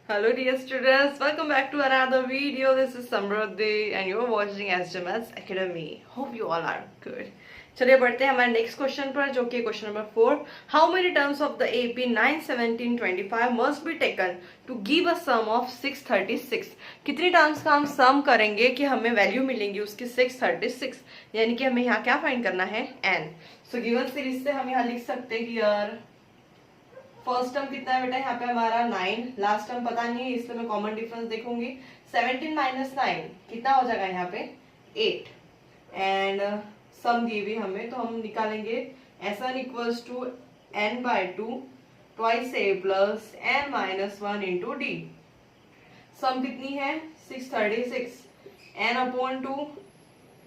Hello dear students, welcome back to another video. This is Samruddhi and you are watching SGMS Academy. Hope you all are good. चलिए बढ़ते हैं हमारे next question पर, जो कि question number 4. How many terms of the AP 91725 must be taken to give a sum of 636. कितनी terms का हम सम करेंगे कि हमें वैल्यू मिलेंगी उसकी 636, यानी कि हमें यहाँ क्या फाइंड करना है, n. सो गिवन सीरीज से हम यहाँ लिख सकते हैं कि यार फर्स्ट टर्म कितना है बेटा, यहाँ पे हमारा 9, लास्ट टर्म पता नहीं है इसलिए मैं कॉमन डिफरेंस देखूंगी. 17 माइनस 9 कितना हो जाएगा यहाँ पे 8, एंड सम दी हुई हमें, तो हम निकालेंगे Sn equals to n by 2 twice a plus n minus 1 into D. Sum कितनी है 636, n upon 2,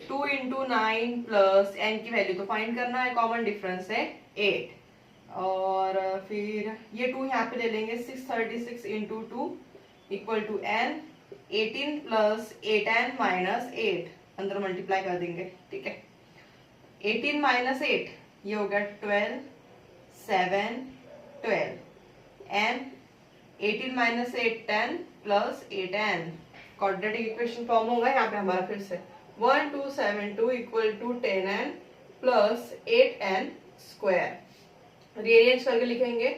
2 into 9 plus n की वैल्यू तो फाइंड करना है, कॉमन डिफरेंस है 8, और फिर ये 2 यहाँ पे ले लेंगे. 636 into 2 equal to n, 18 plus 8n minus 8 अंदर मल्टीप्लाई कर देंगे. ठीक है, 18 माइनस 8 ये हो गया 12, 7, 12 n, 18 minus 8 10 plus 8n. Quadratic equation form होगा यहाँ पे हमारा फिर से 1272 equal to 10n plus 8n square. Rearrange करके लिखेंगे,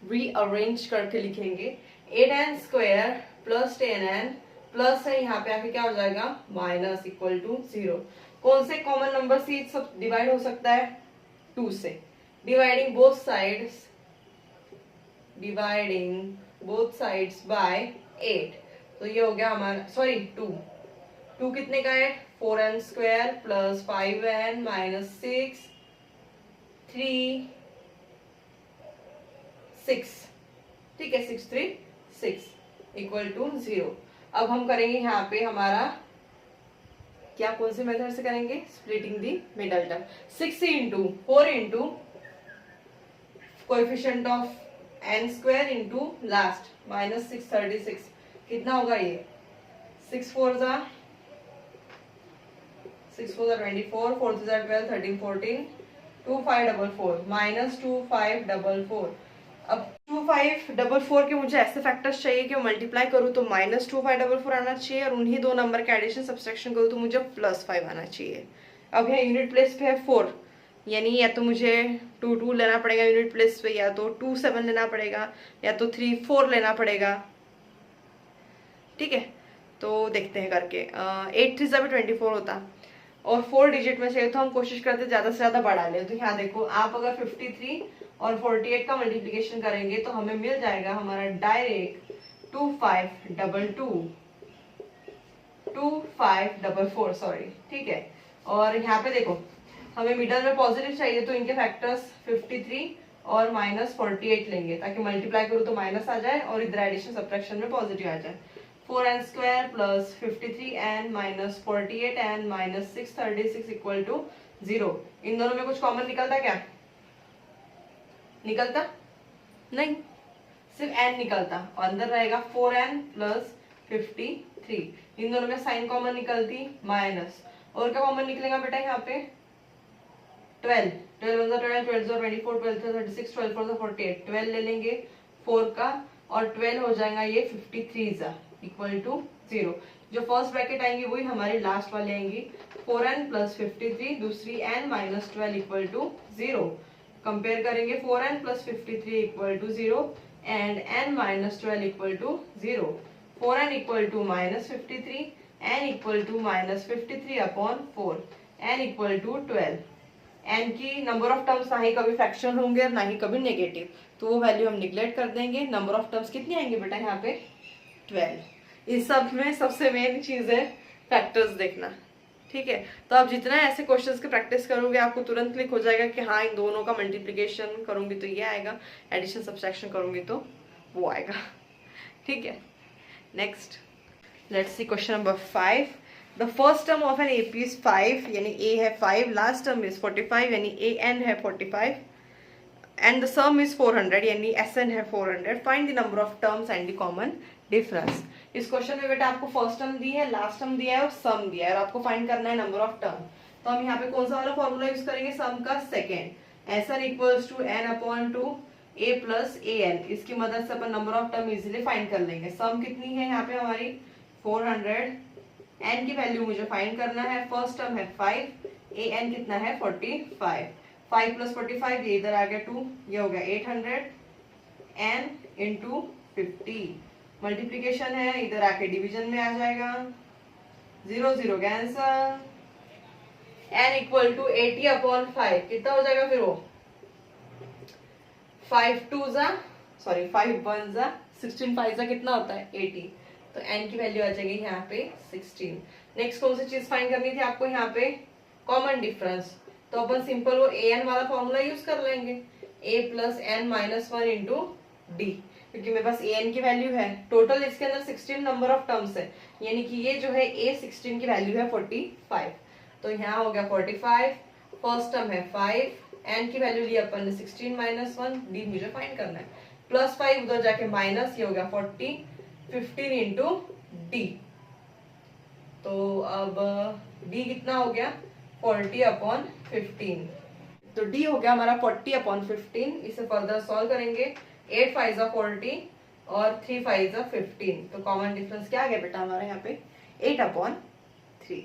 रीअरेंज करके लिखेंगे 8n square plus 10n plus है यहाँ पे आके क्या हो जाएगा माइनस इक्वल टू 0. कौन से कॉमन नंबर से ये सब डिवाइड हो सकता है, 2 से. डिवाइडिंग बोथ साइड्स बाय 8, तो ये हो गया हमारा, सॉरी 2 कितने का है 4n square plus 5n minus 6 3 6. ठीक है, 636 इक्वल टू 0. अब हम करेंगे यहाँ पे हमारा क्या, कौन से मेथड से करेंगे, splitting the middle term. 6 into 4 into coefficient of n square into last minus 636 कितना होगा ये 6 4 जा 24, 4 जा 12, 13 14, 2544 माइनस 2544. अब 2544 के मुझे ऐसे फैक्टर्स चाहिए कि मल्टीप्लाई करूँ तो माइनस 2544 आना चाहिए, और उन्हीं दो नंबर के एडिशन सब्सट्रैक्शन करूँ तो मुझे प्लस 5 आना चाहिए. अब यहाँ यूनिट प्लेस पे है 4, यानी या तो मुझे 2 लेना पड़ेगा यूनिट प्लेस पे, या तो 2 7 लेना पड़ेगा, या तो 3 4 लेना पड़ेगा. ठीक है, तो देखते हैं करके. 8 3 भी 24 होता, और 4 डिजिट में चाहिए तो हम कोशिश करते ज्यादा से ज्यादा बढ़ा ले. तो यहाँ देखो, आप अगर 53 और 48 का मल्टीप्लिकेशन करेंगे तो हमें मिल जाएगा हमारा डायरेक्ट 2544, सॉरी. ठीक है, और यहाँ पे देखो हमें मिडल में पॉजिटिव चाहिए तो इनके फैक्टर्स 53 और माइनस 48 लेंगे, ताकि मल्टीप्लाई करूँ तो माइनस आ जाए और इधर एडिशन सब्ट्रैक्शन में पॉजिटिव आ जाए. 4n square plus 53n minus 48n minus 636 equal to 0. इन दोनों में कुछ कॉमन निकलता क्या, निकलता नहीं, सिर्फ n निकलता, और अंदर रहेगा 4n प्लस 53. इन दोनों में साइन कॉमन निकलती माइनस, और क्या कॉमन निकलेगा बेटा यहाँ पे 12, 12 12 12 24, 12 36, 12 4 48, 12 ले लेंगे 4 का, और 12 हो जाएगा ये 53 इक्वल टू 0. जो फर्स्ट ब्रैकेट आएंगी वही हमारी लास्ट वाली आएंगी, 4n प्लस 53, दूसरी n minus 12 equal to 0. Compare करेंगे 4n plus 53 equal to 0 and n minus 12 equal to 0. 4n equal to minus 53, n equal to minus 53 upon 4, n equal to 12. n की number of terms ना ही कभी fraction होंगे और ना ही कभी नेगेटिव, तो वो वैल्यू हम निगलेक्ट कर देंगे. नंबर ऑफ टर्म्स कितनी आएंगे बेटा यहाँ पे 12. इस सब में सबसे मेन चीज है फैक्टर्स देखना. ठीक है, तो आप जितना ऐसे क्वेश्चंस की प्रैक्टिस करोगे आपको तुरंत क्लिक हो जाएगा कि हाँ इन दोनों का मल्टीप्लिकेशन करूंगी तो ये आएगा, एडिशन सब्सट्रैक्शन करूंगी तो वो आएगा. ठीक है, next let's see question number 5. The first term of an AP is 5, यानी a है 5, लास्ट टर्म इज 45 यानी an है 45, एंड द सम इज 400 यानी Sn है 400. Find the number of terms and the common difference. इस question में बेटा आपको फर्स्ट टर्म दी है, लास्ट टर्म दिया है और सम दिया है, और आपको फाइंड करना है नंबर ऑफ टर्म. तो हम यहाँ पे कौन सा वाला फॉर्मूला यूज करेंगे, सम का second. Sn equals to n upon 2 a plus A N, इसकी मदद से अपन number of term easily find कर लेंगे। सम कितनी है यहाँ पे हमारी 400, एन की वैल्यू मुझे फाइंड करना है। फर्स्ट टर्म है 5, ए एन कितना है 45, 5 प्लस 45 ये इधर आ गया 2, ये हो गया 800 एन इंटू 50। मल्टीप्लीकेशन है, इधर आके डिवीजन में आ जाएगा, 0 0 का आंसर। n इक्वल टू 80/5 कितना हो जाएगा फिर वो 5 1 जा 16 5 जा कितना होता है 80, तो n की वैल्यू आ जाएगी यहाँ पे 16। नेक्स्ट कौन सी चीज फाइंड करनी थी आपको यहाँ पे, कॉमन डिफरेंस। तो अपन सिंपल वो an वाला फॉर्मूला यूज कर लेंगे, a plus n minus 1 into d, क्योंकि मेरे पास an की वैल्यू है। टोटल इसके अंदर 16 नंबर ऑफ टर्म्स है, यानी कि ये जो है a 16 की वैल्यू है 45, तो यहाँ हो गया 45। फर्स्ट टर्म है 5, n की वैल्यू ली अपन ने 16 माइनस 1, डी मुझे फाइंड करना है, प्लस 5 उधर जाके माइनस, ये हो गया 40, 15 इंटू डी। तो अब डी कितना हो गया 40/15, तो डी हो गया हमारा 40/15। इसे फर्दर सॉल्व करेंगे, 8 5 जा 40 और 3 5 जा 15, तो कॉमन डिफरेंस क्या आ गया बेटा हमारे यहाँ पे 8/3।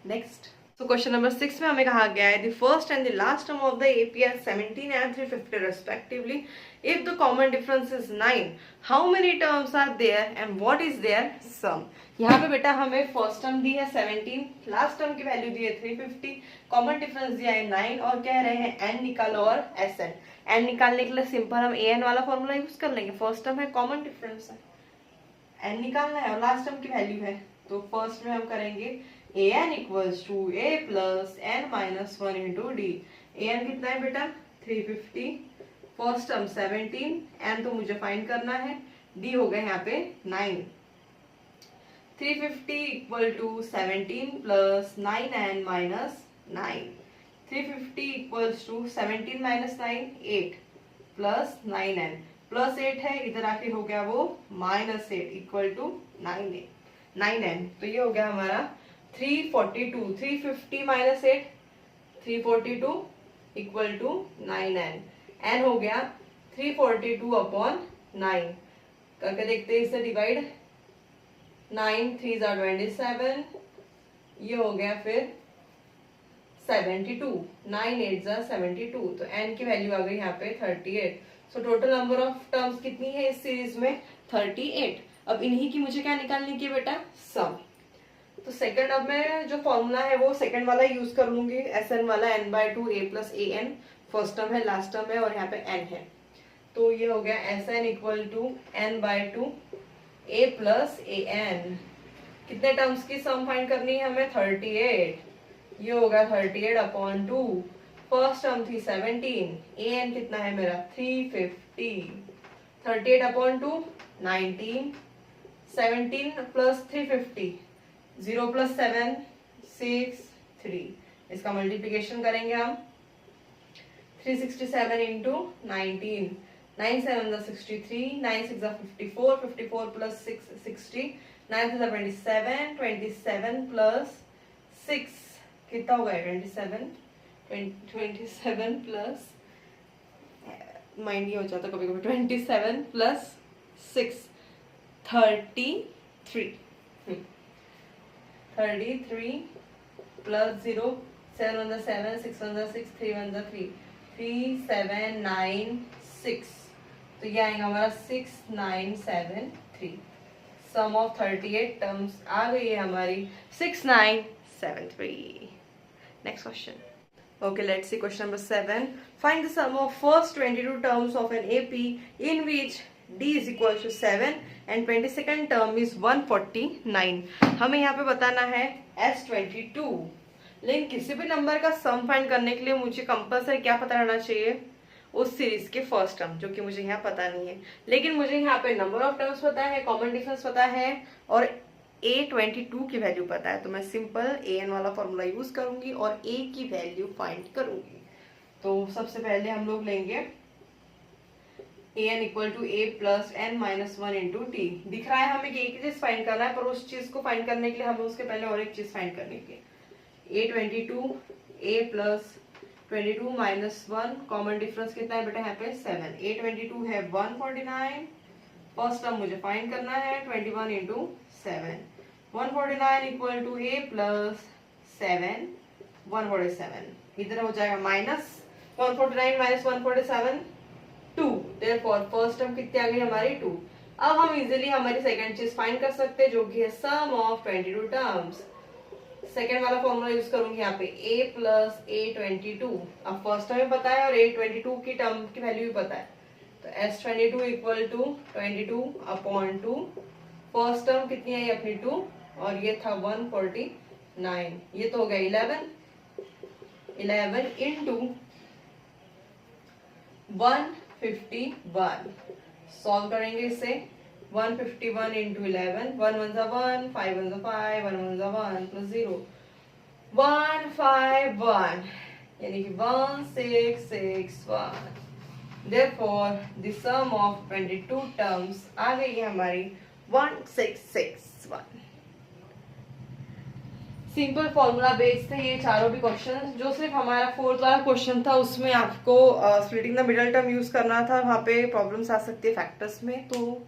नेक्स्ट, so क्वेश्चन नंबर 6 में हमें कहा गया है the first and the last term of the AP are 17 and 350 respectively. If the common difference is 9, how many terms are there and what is their sum? यहाँ पे बेटा हमें first term दी है 17, लास्ट टर्म की value दी है 350, common difference दिया है 9 और कह रहे हैं n निकालो और Sn। n निकालने के लिए सिंपल हम an वाला फॉर्मूला यूज कर लेंगे। फर्स्ट टर्म है, कॉमन डिफरेंस है, n निकालना है और लास्ट टर्म की वैल्यू है, तो फर्स्ट में हम करेंगे an equals to a plus n minus 1 into d. an कितना है बेटा 350, फर्स्ट टर्म 17, n तो मुझे फाइंड करना है, d हो गया यहाँ पे 9। 350 equal to 17 plus 9n minus 9, 350 equals to 17 minus 9 8 plus 9n plus 8 है, इधर आके हो गया वो माइनस 8 इक्वल टू 9n, तो ये हो गया हमारा 342। 350 minus 8 342 equal to 9n, n हो गया 342/9। करके देखते हैं इसे डिवाइड, 9 3 जा 27, ये हो गया फिर 72, 9 8 जा 72, तो n की वैल्यू आ गई यहाँ पे 38। So total number of terms कितनी है इस सीरीज में 38। अब इन्हीं की मुझे क्या निकालनी की बेटा सम। तो सेकंड, अब मैं जो फॉर्मूला है वो सेकंड वाला यूज कर लूंगी, Sn वाला n/2 a plus A n, first term है लास्ट टर्म है और यहाँ पे n है, तो ये हो गया Sn equal to n/2 a plus A n. कितने टर्म्स की सम फाइंड करनी है हमें 38, ये होगा 38/2। फर्स्ट टर्म थी 17, ए एन कितना है मेरा 350, 38/2 19, 17 प्लस 350, 0 प्लस 7 6 3, इसका मल्टीप्लीकेशन करेंगे हम, 367 इंटू 19, 9 7 63, 9 6 54, 54 प्लस 6 60, 9 6 27, 27 प्लस 6 कितना होगा 27, 27 प्लस माइंड ये हो जाता कभी कभी, 27 प्लस 6 33, 33 प्लस 0, 7 1 7, 6 1 6, 3 1 3, 3 7 9 6, तो ये आएगा हमारा 6973। सम ऑफ 38 टर्म्स आ गई है हमारी 6973। Next question, okay, let's see question number 7. Find the sum of first 22 terms of an AP in which d is equal to 7 and 22nd term is 149. हमें यहाँ पे बताना है S22, लेकिन किसी भी नंबर का सम फाइंड करने के लिए मुझे कंपल्सरी क्या पता रहना चाहिए, उस सीरीज के फर्स्ट टर्म, जो कि मुझे यहाँ पता नहीं है। लेकिन मुझे यहाँ पे नंबर ऑफ टर्म्स पता है, कॉमन डिफरेंस पता है और A22 की वैल्यू पता है, तो मैं सिंपल an वाला फॉर्मूला यूज करूंगी और a की वैल्यू फाइंड करूंगी। तो सबसे पहले हम लोग लेंगे an equal to a plus n minus 1 into d. दिख रहा है हमें कि एक चीज फाइंड करना है, पर उस चीज को फाइंड करने के लिए हमें उसके पहले और एक चीज फाइंड करनी है। A22 a plus 22 minus 1, common difference कितना है बेटा यहाँ पे 7, 822 है 149, फर्स्ट टर्म मुझे फाइंड करना है 21 into 7, 149 equal to a plus 7 147, इधर हो जाएगा minus 149 minus 147 2, therefore first term कितनी आ गई हमारी 2। अब हम इजीली हमारी सेकंड चीज फाइंड कर सकते हैं जो कि है सम ऑफ 22 टर्म्स। सेकंड वाला फॉर्मूला यूज करूंगी यहाँ पे a प्लस a22, अब फर्स्ट टर्म पता है और a22 की टर्म की वैल्यू भी पता है, तो s22 equal to 22 upon 2, first term कितनी आई अपनी 2 और ये था 149, ये तो हो गया 11 इंटू 151, सॉल्व करेंगे इसे 151 इंटू 11, 1 1 जा 1, 5 1 जा 5, 1 1 जा 1 प्लस 0 151, यानी कि 1661, therefore the sum of 22 terms आ गई है हमारी 1661। सिंपल फॉर्मूला बेस्ड थे ये चारों भी क्वेश्चन। जो सिर्फ हमारा फोर्थ वाला क्वेश्चन था उसमें आपको splitting the middle term use करना था, वहां पे प्रॉब्लम्स आ सकती है फैक्टर्स में, तो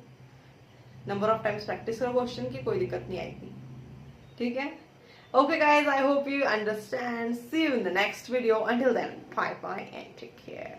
नंबर ऑफ टाइम्स प्रैक्टिस करो क्वेश्चन की, कोई दिक्कत नहीं आएगी। ठीक है, okay guys, I hope you understand. See you in the next video, until then bye bye and take care.